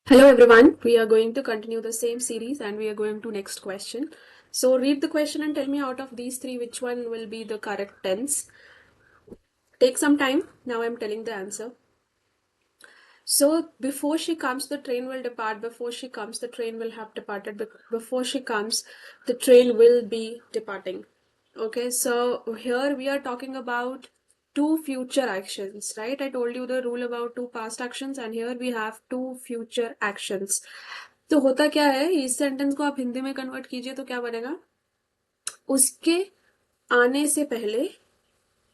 Hello everyone, we are going to continue the same series and we are going to next question. So read the question and tell me out of these three which one will be the correct tense. Take some time, now I'm telling the answer. So before she comes the train will depart, before she comes the train will have departed, before she comes the train will be departing. Okay, so here we are talking about two future actions, right? I told you the rule about two past actions and here we have two future actions. तो होता क्या है, इस sentence को आप हिंदी में convert कीजिए तो क्या बनेगा? उसके आने से पहले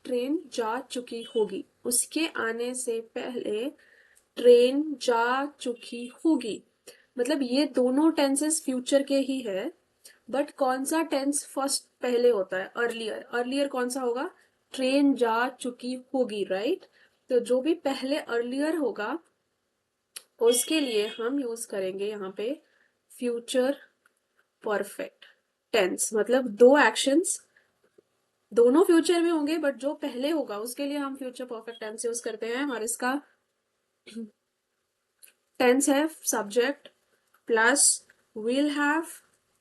ट्रेन जा चुकी होगी, उसके आने से पहले ट्रेन जा चुकी होगी। मतलब ये दोनों टेंसेस फ्यूचर के ही है, बट कौन सा टेंस फर्स्ट पहले होता है? अर्लियर। अर्लियर कौन सा होगा? ट्रेन जा चुकी होगी, राइट? तो जो भी पहले अर्लियर होगा उसके लिए हम यूज करेंगे यहाँ पे फ्यूचर परफेक्ट टेंस। मतलब दो एक्शंस दोनों फ्यूचर में होंगे, बट जो पहले होगा उसके लिए हम फ्यूचर परफेक्ट टेंस यूज करते हैं। और इसका टेंस है subject plus will have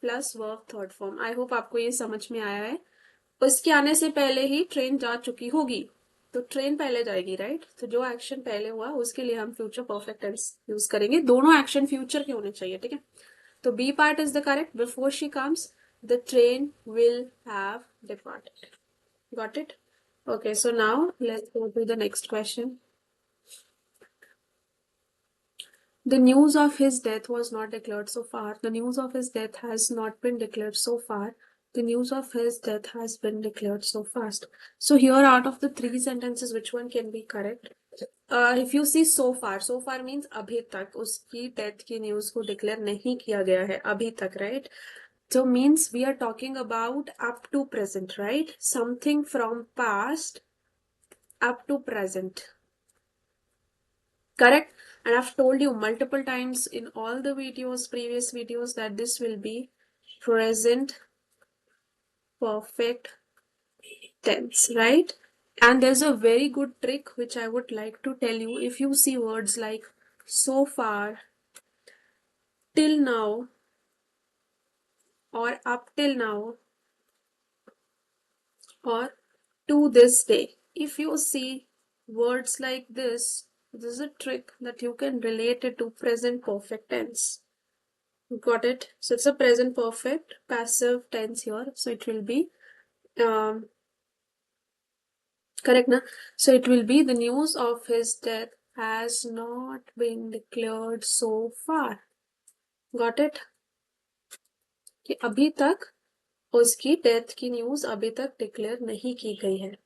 plus verb third form. I hope आपको ये समझ में आया है। उसके आने से पहले ही ट्रेन जा चुकी होगी, तो ट्रेन पहले जाएगी, राइट? तो जो एक्शन पहले हुआ उसके लिए हम फ्यूचर परफेक्ट टेंस यूज करेंगे। दोनों एक्शन फ्यूचर के होने चाहिए, ठीक है? तो B part is the correct. Before she comes the train will have departed. Got it? Okay, so now let's go to the next question. The news of his death was not declared so far. The news of his death has not been declared so far. The news of his death has been declared so fast. So here out of the three sentences, which one can be correct? If you see so far means अभी तक उसकी death की news को declare नहीं किया गया है अभी तक, right? So means we are talking about up to present, right? Something from past up to present. Correct? And I've told you multiple times in all the videos, previous videos, that this will be present perfect tense, right? And there's a very good trick which I would like to tell you. If you see words like so far, till now, or up till now, or to this day, if you see words like this is a trick that you can relate it to present perfect tense. Got it? So it's a present perfect passive tense here. So it will be correct na? So it will be the news of his death has not been declared so far. Got it? कि अभी तक उसकी death की news अभी तक declare नहीं की गई है।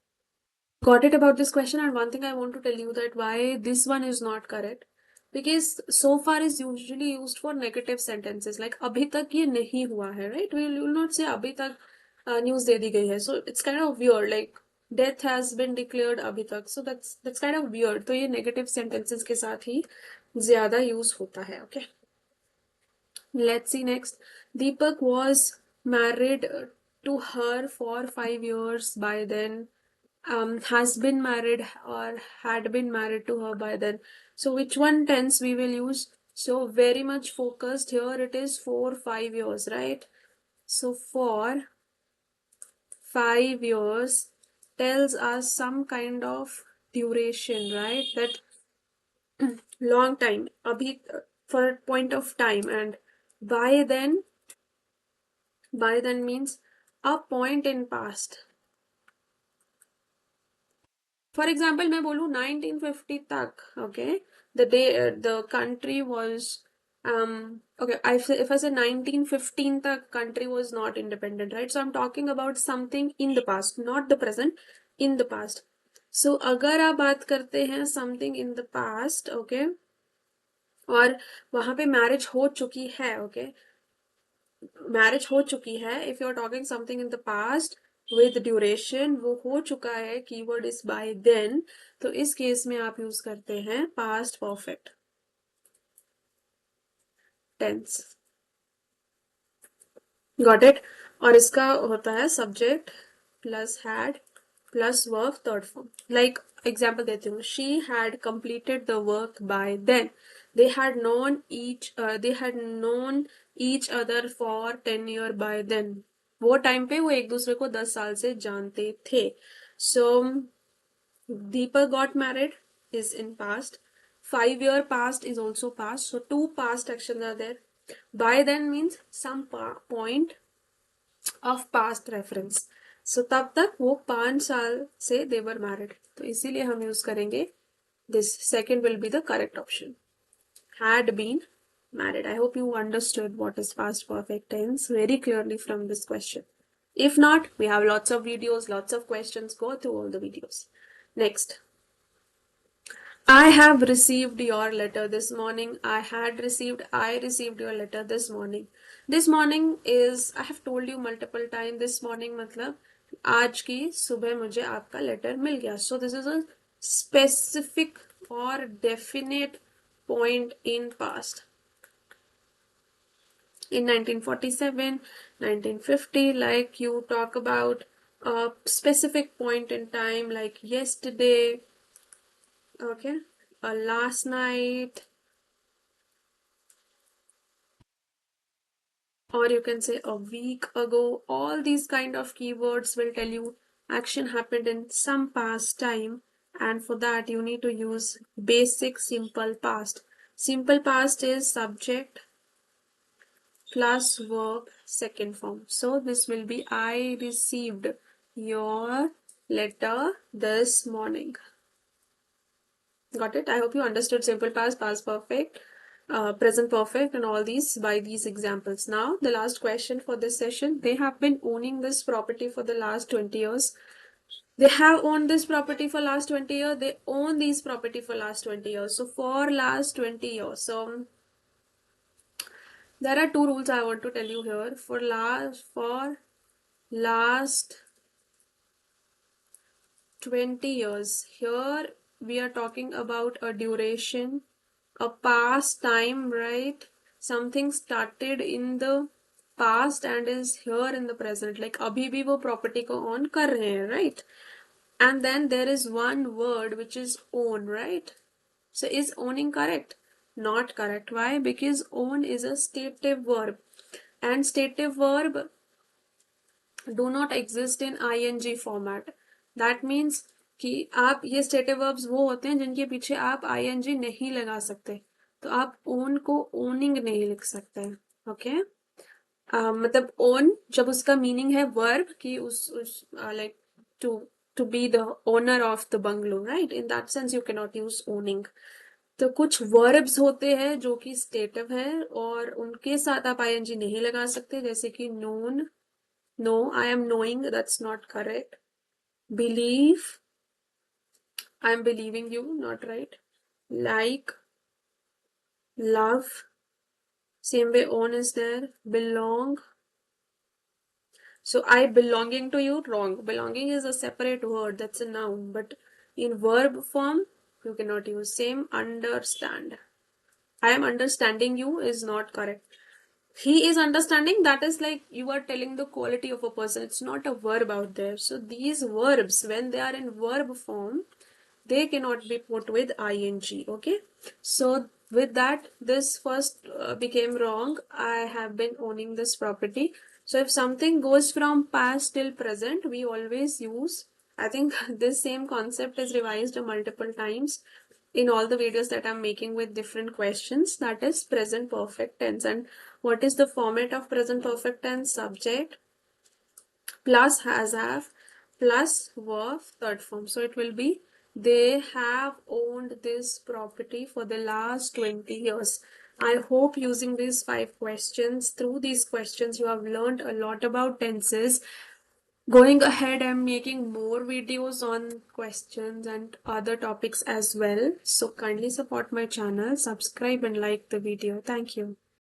Got it about this question? And one thing I want to tell you that why this one is not correct, because so far is usually used for negative sentences like अभी तक ये नहीं हुआ है, right? We will not say अभी तक news दे दी गई है, so it's kind of weird, like death has been declared अभी तक, so that's kind of weird. तो ये negative sentences के साथ ही ज्यादा यूज होता है. Okay, let's see next. Deepak was married to her for 5 years by then. Has been married or had been married to her by then. So which one tense we will use? So very much focused here. It is for 5 years, right? So for 5 years tells us some kind of duration, right? That long time, abhi, for a point of time. And by then means a point in past. For example मैं बोलूँ 1950 तक, okay, the country was okay, if I say 1915 तक country was not independent, right? So I'm talking about something in the past, not the present, in the past. So अगर आप बात करते हैं something in the past, okay, और वहां पे marriage हो चुकी है, ओके, मैरिज हो चुकी है, if you are talking something in the past with duration, वो हो चुका है, कीवर्ड इज बाय देन, तो इस केस में आप यूज करते हैं past perfect tense. Got it? और इसका होता है subject plus had plus verb third form. Like example देती हूँ, she had completed the work by then. they had known each other for 10 years by then. वो time पे वो एक दूसरे को 10 साल से जानते थे. So Deepak got married is in past. 5 year past is also past. So two past actions are there. By then means some point of past reference. So तब तक वो 5 साल से they were married. तो इसीलिए हम यूज करेंगे this. Second will be the correct option. Had been married. I hope you understood what is past perfect tense very clearly from this question. If not, we have lots of videos, lots of questions. Go through all the videos. Next. I have received your letter this morning. I received your letter this morning. This morning is, I have told you multiple times, this morning मतलब आज की सुबह मुझे आपका letter मिल गया. So this is a specific or definite point in past. In 1947, 1950, like you talk about a specific point in time, like yesterday, okay, last night, or you can say a week ago. All these kind of keywords will tell you action happened in some past time, and for that you need to use basic simple past. Simple past is subject plus verb second form. So this will be I received your letter this morning. Got it? I hope you understood simple past, past perfect, present perfect, and all these by these examples. Now the last question for this session. They have been owning this property for the last 20 years. They have owned this property for last 20 years. They own these property for last 20 years. So for last 20 years. So there are two rules I want to tell you here. For last 20 years, here we are talking about a duration, a past time, right? Something started in the past and is here in the present. Like अभी भी वो property को own कर रहे हैं, right? And then there is one word which is own, right? So is owning correct? Not correct. Why? Because own is a stative verb, and stative verb do not exist in ing format. That means कि आप ये stative verbs वो होते हैं जिनके पीछे आप ing नहीं लगा सकते. तो आप own को owning नहीं लिख सकते. Okay? मतलब own जब उसका meaning है verb कि उस like to be the owner of the bungalow, right? In that sense you cannot use owning. तो कुछ verbs होते हैं जो कि stative है और उनके साथ आप ing नहीं लगा सकते, जैसे कि known. No, I am knowing, that's not correct. Believe, I am believing you, not right. Like, love, same way own is there. Belong. So I belonging to you, wrong. Belonging is a separate word, that's a noun. But in verb form, you cannot use. Same, understand. I am understanding you is not correct. He is understanding, that is like you are telling the quality of a person. It's not a verb out there. So these verbs, when they are in verb form, they cannot be put with ing. Okay, so with that this first became wrong. I have been owning this property. So if something goes from past till present, we always use, I think this same concept is revised multiple times in all the videos that I'm making with different questions, that is present perfect tense. And what is the format of present perfect tense? Subject plus has have plus verb third form. So it will be they have owned this property for the last 20 years. I hope using these 5 questions, through these questions you have learned a lot about tenses. Going ahead, I'm making more videos on questions and other topics as well. So kindly support my channel, subscribe and like the video. Thank you.